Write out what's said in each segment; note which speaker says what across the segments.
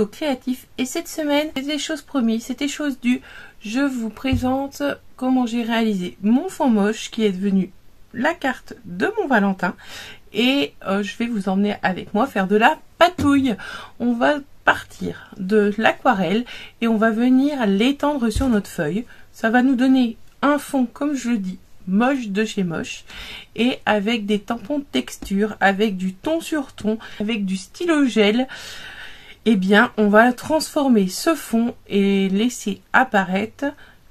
Speaker 1: tuto créatif et cette semaine, c'était chose promise, c'était chose due. Je vous présente comment j'ai réalisé mon fond moche qui est devenu la carte de mon Valentin et je vais vous emmener avec moi faire de la patouille. On va partir de l'aquarelle et on va venir l'étendre sur notre feuille. Ça va nous donner un fond, comme je le dis, moche de chez moche et avec des tampons de texture, avec du ton sur ton, avec du stylo gel. Eh bien, on va transformer ce fond et laisser apparaître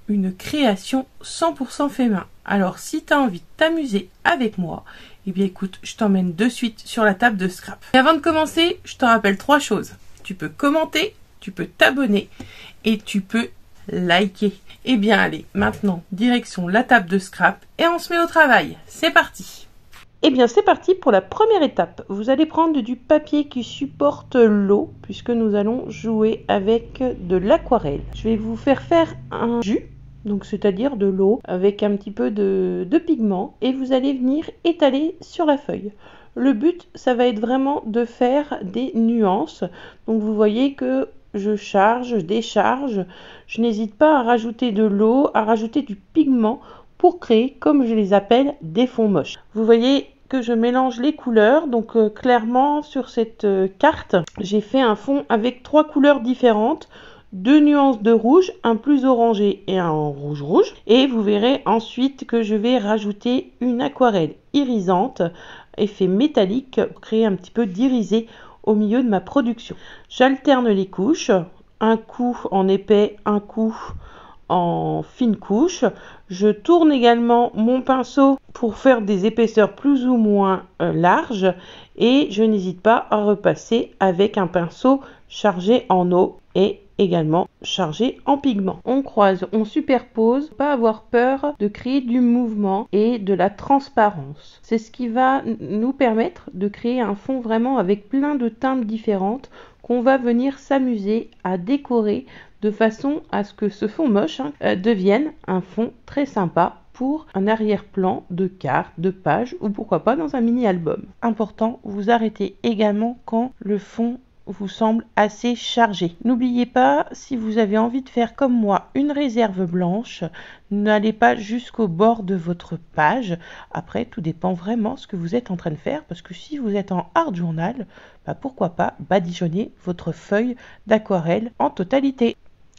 Speaker 1: une création 100% fait main. Alors, si tu as envie de t'amuser avec moi, eh bien écoute, je t'emmène de suite sur la table de scrap. Et avant de commencer, je te rappelle 3 choses. Tu peux commenter, tu peux t'abonner et tu peux liker. Eh bien allez, maintenant, direction la table de scrap et on se met au travail. C'est parti! Eh bien c'est parti pour la première étape. Vous allez prendre du papier qui supporte l'eau puisque nous allons jouer avec de l'aquarelle. Je vais vous faire un jus, donc c'est-à-dire de l'eau avec un petit peu de pigment et vous allez venir étaler sur la feuille. Le but, ça va être vraiment de faire des nuances. Donc vous voyez que je charge, je décharge. Je n'hésite pas à rajouter de l'eau, à rajouter du pigment pour créer, comme je les appelle, des fonds moches. Vous voyez que je mélange les couleurs. Donc clairement, sur cette carte, j'ai fait un fond avec 3 couleurs différentes. 2 nuances de rouge, un plus orangé et un rouge. Et vous verrez ensuite que je vais rajouter une aquarelle irisante, effet métallique, pour créer un petit peu d'irisé au milieu de ma production. J'alterne les couches, un coup en épais, un coup en fine couche. Je tourne également mon pinceau pour faire des épaisseurs plus ou moins larges et je n'hésite pas à repasser avec un pinceau chargé en eau et également chargé en pigment. On croise, on superpose, pas avoir peur de créer du mouvement et de la transparence. C'est ce qui va nous permettre de créer un fond vraiment avec plein de teintes différentes qu'on va venir s'amuser à décorer de façon à ce que ce fond moche devienne un fond très sympa pour un arrière-plan de carte, de page ou pourquoi pas dans un mini-album. Important, vous arrêtez également quand le fond vous semble assez chargé. N'oubliez pas, si vous avez envie de faire comme moi une réserve blanche, n'allez pas jusqu'au bord de votre page. Après, tout dépend vraiment ce que vous êtes en train de faire, parce que si vous êtes en art journal, pourquoi pas badigeonner votre feuille d'aquarelle en totalité.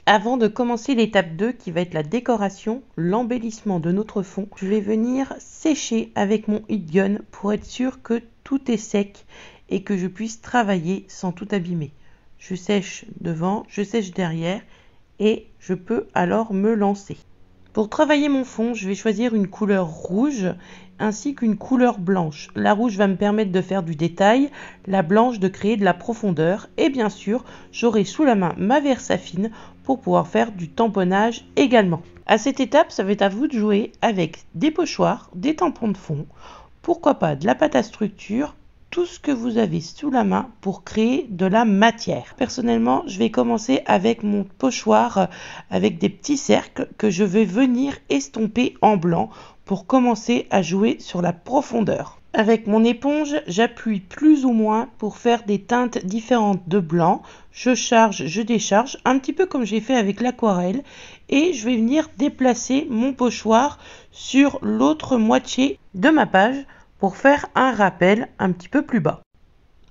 Speaker 1: Avant de commencer l'étape 2 qui va être la décoration, l'embellissement de notre fond, je vais venir sécher avec mon heat gun pour être sûr que tout est sec et que je puisse travailler sans tout abîmer. Je sèche devant, je sèche derrière et je peux alors me lancer. Pour travailler mon fond, je vais choisir une couleur rouge ainsi qu'une couleur blanche. La rouge va me permettre de faire du détail, la blanche de créer de la profondeur et bien sûr, j'aurai sous la main ma Versafine pour pouvoir faire du tamponnage également. À cette étape, ça va être à vous de jouer avec des pochoirs, des tampons de fond, pourquoi pas de la pâte à structure, tout ce que vous avez sous la main pour créer de la matière. Personnellement, je vais commencer avec mon pochoir avec des petits cercles que je vais venir estomper en blanc pour commencer à jouer sur la profondeur. Avec mon éponge, j'appuie plus ou moins pour faire des teintes différentes de blanc. Je charge, je décharge, un petit peu comme j'ai fait avec l'aquarelle. Et je vais venir déplacer mon pochoir sur l'autre moitié de ma page pour faire un rappel un petit peu plus bas.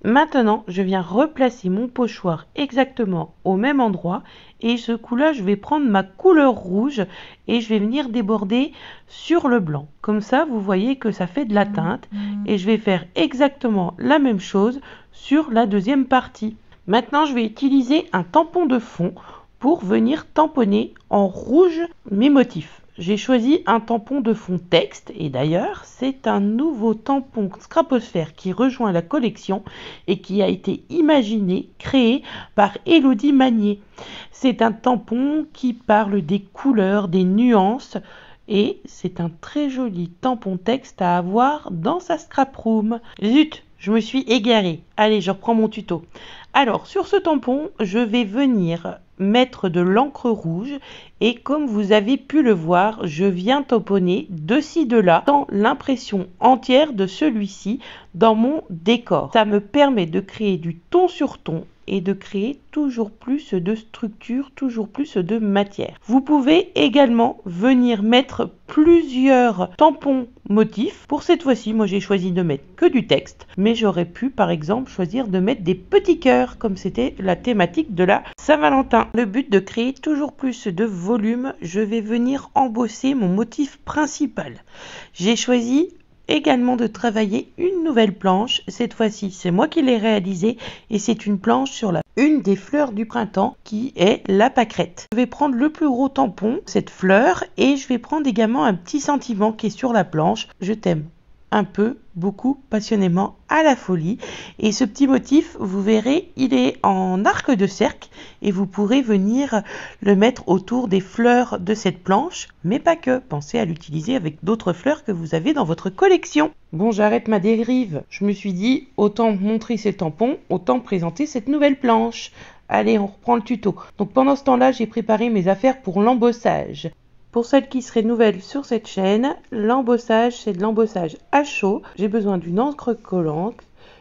Speaker 1: Maintenant, je viens replacer mon pochoir exactement au même endroit et ce coup-là, je vais prendre ma couleur rouge et je vais venir déborder sur le blanc. Comme ça, vous voyez que ça fait de la teinte et je vais faire exactement la même chose sur la deuxième partie. Maintenant, je vais utiliser un tampon de fond pour venir tamponner en rouge mes motifs. J'ai choisi un tampon de fond texte et d'ailleurs c'est un nouveau tampon Scraposphère qui rejoint la collection et qui a été imaginé, créé par Elodie Magnier. C'est un tampon qui parle des couleurs, des nuances et c'est un très joli tampon texte à avoir dans sa scrap room. Zut, je me suis égarée. Allez, je reprends mon tuto. Alors sur ce tampon, je vais venir mettre de l'encre rouge et comme vous avez pu le voir, je viens tamponner de ci de là dans l'impression entière de celui-ci dans mon décor. Ça me permet de créer du ton sur ton et de créer toujours plus de structure, toujours plus de matière. Vous pouvez également venir mettre plusieurs tampons motifs. Pour cette fois-ci, moi j'ai choisi de mettre que du texte, mais j'aurais pu par exemple choisir de mettre des petits cœurs comme c'était la thématique de la Saint-Valentin. Le but de créer toujours plus de volume, je vais venir embosser mon motif principal. J'ai choisi également de travailler une nouvelle planche. Cette fois-ci, c'est moi qui l'ai réalisée et c'est une planche sur une des fleurs du printemps qui est la pâquerette. Je vais prendre le plus gros tampon, cette fleur, et je vais prendre également un petit sentiment qui est sur la planche. Je t'aime un peu, beaucoup, passionnément, à la folie. Et ce petit motif, vous verrez, il est en arc de cercle et vous pourrez venir le mettre autour des fleurs de cette planche, mais pas que. Pensez à l'utiliser avec d'autres fleurs que vous avez dans votre collection. Bon, j'arrête ma dérive. Je me suis dit, autant montrer ces tampons, autant présenter cette nouvelle planche. Allez, on reprend le tuto. Donc pendant ce temps-là, j'ai préparé mes affaires pour l'embossage. Pour celles qui seraient nouvelles sur cette chaîne, l'embossage, c'est de l'embossage à chaud. J'ai besoin d'une encre collante,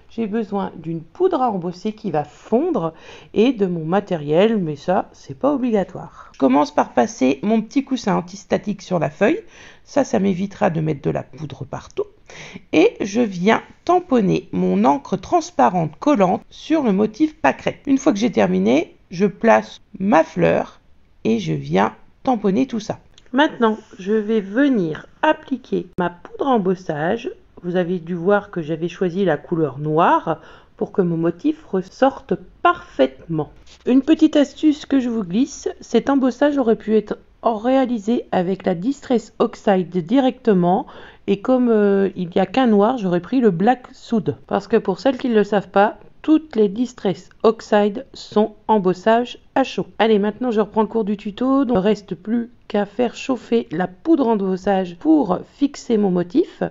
Speaker 1: j'ai besoin d'une poudre à embosser qui va fondre et de mon matériel, mais ça, c'est pas obligatoire. Je commence par passer mon petit coussin antistatique sur la feuille. Ça m'évitera de mettre de la poudre partout. Et je viens tamponner mon encre transparente collante sur le motif pâquerette. Une fois que j'ai terminé, je place ma fleur et je viens tamponner tout ça. Maintenant, je vais venir appliquer ma poudre à embossage. Vous avez dû voir que j'avais choisi la couleur noire pour que mon motif ressorte parfaitement. Une petite astuce que je vous glisse, cet embossage aurait pu être réalisé avec la Distress Oxide directement. Et comme il n'y a qu'un noir, j'aurais pris le Black Soot. Parce que pour celles qui ne le savent pas, toutes les Distress Oxide sont embossage à chaud. Allez, maintenant je reprends le cours du tuto. Donc, il ne reste plus qu'à faire chauffer la poudre embossage pour fixer mon motif.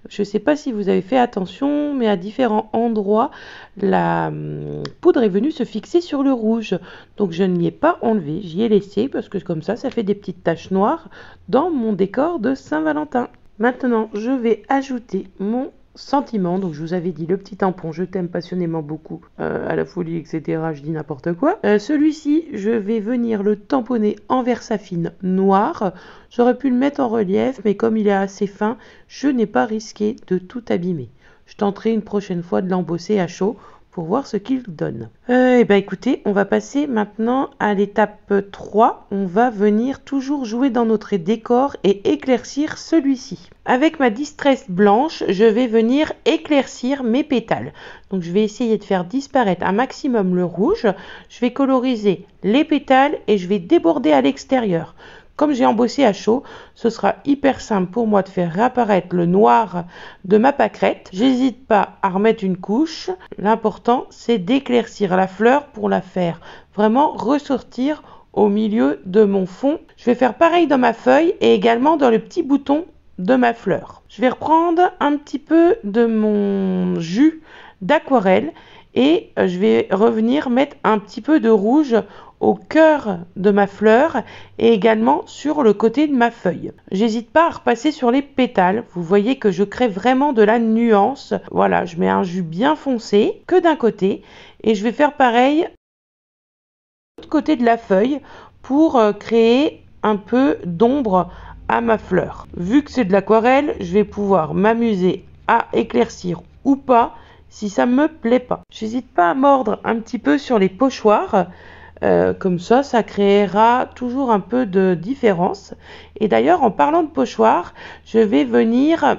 Speaker 1: Je ne sais pas si vous avez fait attention, mais à différents endroits, la poudre est venue se fixer sur le rouge. Donc je ne l'y ai pas enlevé, j'y ai laissé parce que comme ça fait des petites taches noires dans mon décor de Saint-Valentin. Maintenant, je vais ajouter mon sentiment. Donc je vous avais dit le petit tampon, je t'aime passionnément beaucoup, à la folie, etc. Je dis n'importe quoi. Celui-ci, je vais venir le tamponner en versafine noir. J'aurais pu le mettre en relief, mais comme il est assez fin, je n'ai pas risqué de tout abîmer. Je tenterai une prochaine fois de l'embosser à chaud pour voir ce qu'il donne. Et ben écoutez, on va passer maintenant à l'étape 3. On va venir toujours jouer dans notre décor et éclaircir celui-ci. Avec ma Distress blanche, je vais venir éclaircir mes pétales. Donc je vais essayer de faire disparaître un maximum le rouge. Je vais coloriser les pétales et je vais déborder à l'extérieur. Comme j'ai embossé à chaud, ce sera hyper simple pour moi de faire réapparaître le noir de ma pâquerette. J'hésite pas à remettre une couche. L'important, c'est d'éclaircir la fleur pour la faire vraiment ressortir au milieu de mon fond. Je vais faire pareil dans ma feuille et également dans le petit bouton de ma fleur. Je vais reprendre un petit peu de mon jus d'aquarelle et je vais revenir mettre un petit peu de rouge au cœur de ma fleur et également sur le côté de ma feuille. J'hésite pas à repasser sur les pétales. Vous voyez que je crée vraiment de la nuance. Voilà, je mets un jus bien foncé que d'un côté et je vais faire pareil de l'autre côté de la feuille pour créer un peu d'ombre à ma fleur. Vu que c'est de l'aquarelle, je vais pouvoir m'amuser à éclaircir ou pas si ça me plaît pas. J'hésite pas à mordre un petit peu sur les pochoirs. Comme ça créera toujours un peu de différence. Et d'ailleurs, en parlant de pochoir, je vais venir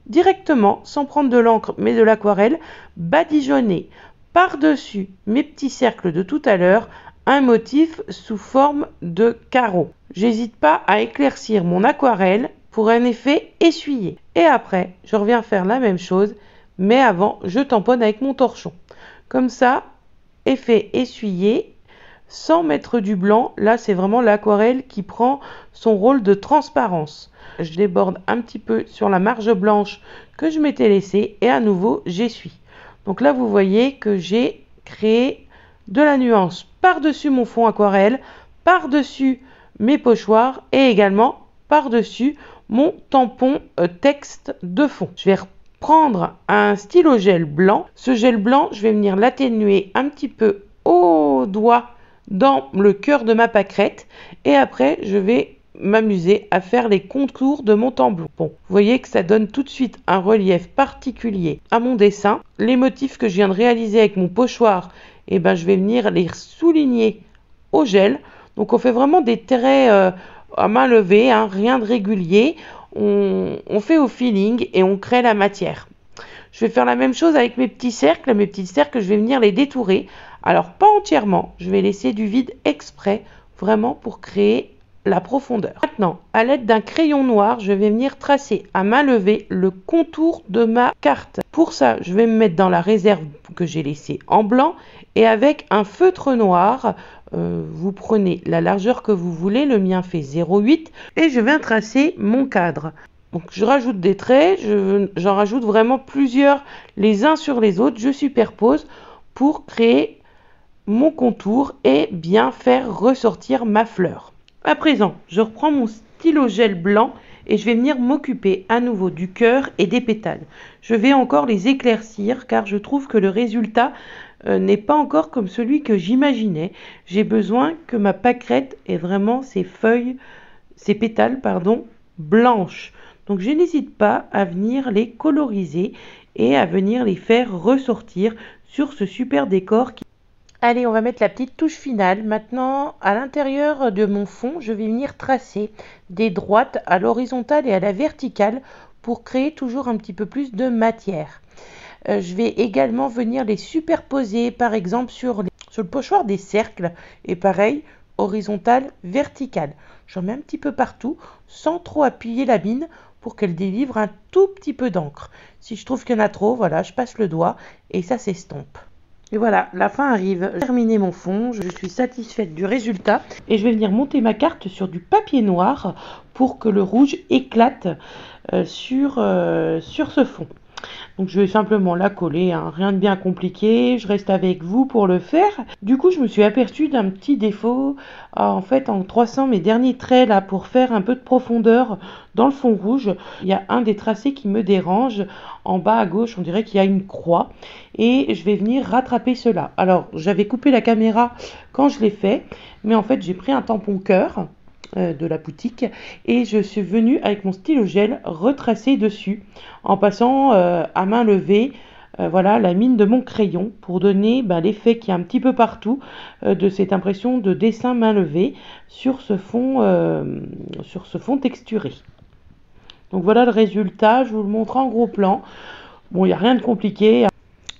Speaker 1: directement, sans prendre de l'encre mais de l'aquarelle, badigeonner par-dessus mes petits cercles de tout à l'heure un motif sous forme de carreau. J'hésite pas à éclaircir mon aquarelle pour un effet essuyé. Et après, je reviens faire la même chose, mais avant, je tamponne avec mon torchon. Comme ça, effet essuyé, sans mettre du blanc. Là, c'est vraiment l'aquarelle qui prend son rôle de transparence. Je déborde un petit peu sur la marge blanche que je m'étais laissée et à nouveau, j'essuie. Donc là, vous voyez que j'ai créé de la nuance par-dessus mon fond aquarelle, par-dessus mes pochoirs et également par-dessus mon tampon texte de fond. Je vais reprendre un stylo gel blanc. Ce gel blanc, je vais venir l'atténuer un petit peu au doigt dans le cœur de ma pâquerette et après je vais m'amuser à faire les contours de mon tambour. Bon, vous voyez que ça donne tout de suite un relief particulier à mon dessin. Les motifs que je viens de réaliser avec mon pochoir, et ben je vais venir les souligner au gel. Donc on fait vraiment des traits à main levée, hein, rien de régulier. On fait au feeling et on crée la matière. Je vais faire la même chose avec mes petits cercles. Mes petits cercles, je vais venir les détourer. Alors pas entièrement, je vais laisser du vide exprès, vraiment pour créer la profondeur. Maintenant, à l'aide d'un crayon noir, je vais venir tracer à main levée le contour de ma carte. Pour ça, je vais me mettre dans la réserve que j'ai laissée en blanc et avec un feutre noir, vous prenez la largeur que vous voulez, le mien fait 0,8 et je viens tracer mon cadre. Donc je rajoute des traits, j'en rajoute vraiment plusieurs les uns sur les autres, je superpose pour créer mon contour et bien faire ressortir ma fleur. À présent, je reprends mon stylo gel blanc et je vais venir m'occuper à nouveau du cœur et des pétales. Je vais encore les éclaircir car je trouve que le résultat n'est pas encore comme celui que j'imaginais. J'ai besoin que ma pâquerette ait vraiment ses pétales, blanches. Donc je n'hésite pas à venir les coloriser et à venir les faire ressortir sur ce super décor. Allez, on va mettre la petite touche finale. Maintenant, à l'intérieur de mon fond, je vais venir tracer des droites à l'horizontale et à la verticale pour créer toujours un petit peu plus de matière. Je vais également venir les superposer, par exemple, sur le pochoir des cercles. Et pareil, horizontale, verticale. J'en mets un petit peu partout, sans trop appuyer la mine pour qu'elle délivre un tout petit peu d'encre. Si je trouve qu'il y en a trop, voilà, je passe le doigt et ça s'estompe. Et voilà, la fin arrive. J'ai terminé mon fond, je suis satisfaite du résultat et je vais venir monter ma carte sur du papier noir pour que le rouge éclate sur ce fond. Donc je vais simplement la coller, hein, rien de bien compliqué, je reste avec vous pour le faire. Du coup je me suis aperçue d'un petit défaut, en fait en traçant mes derniers traits là pour faire un peu de profondeur dans le fond rouge. Il y a un des tracés qui me dérange, en bas à gauche on dirait qu'il y a une croix et je vais venir rattraper cela. Alors j'avais coupé la caméra quand je l'ai fait, mais en fait j'ai pris un tampon cœur de la boutique et je suis venue avec mon stylo gel retracer dessus en passant à main levée voilà la mine de mon crayon pour donner l'effet qui est un petit peu partout de cette impression de dessin main levée sur ce fond texturé. Donc voilà le résultat, je vous le montre en gros plan. Bon, il n'y a rien de compliqué,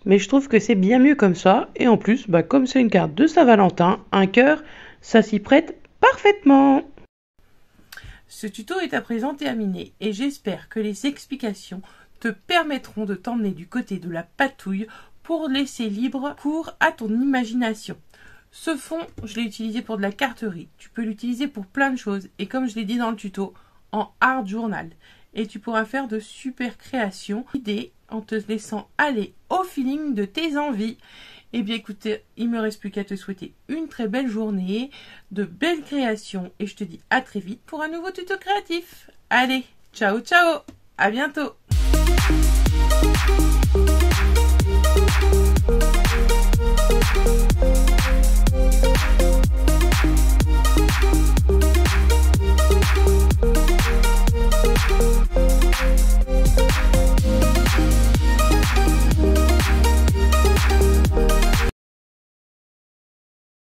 Speaker 1: mais je trouve que c'est bien mieux comme ça et en plus comme c'est une carte de Saint-Valentin, un cœur, ça s'y prête parfaitement. Ce tuto est à présent terminé et j'espère que les explications te permettront de t'emmener du côté de la patouille pour laisser libre cours à ton imagination. Ce fond, je l'ai utilisé pour de la carterie. Tu peux l'utiliser pour plein de choses et comme je l'ai dit dans le tuto, en art journal. Et tu pourras faire de super créations, idées en te laissant aller au feeling de tes envies. Eh bien écoutez, il ne me reste plus qu'à te souhaiter une très belle journée, de belles créations et je te dis à très vite pour un nouveau tuto créatif. Allez, ciao ciao, à bientôt.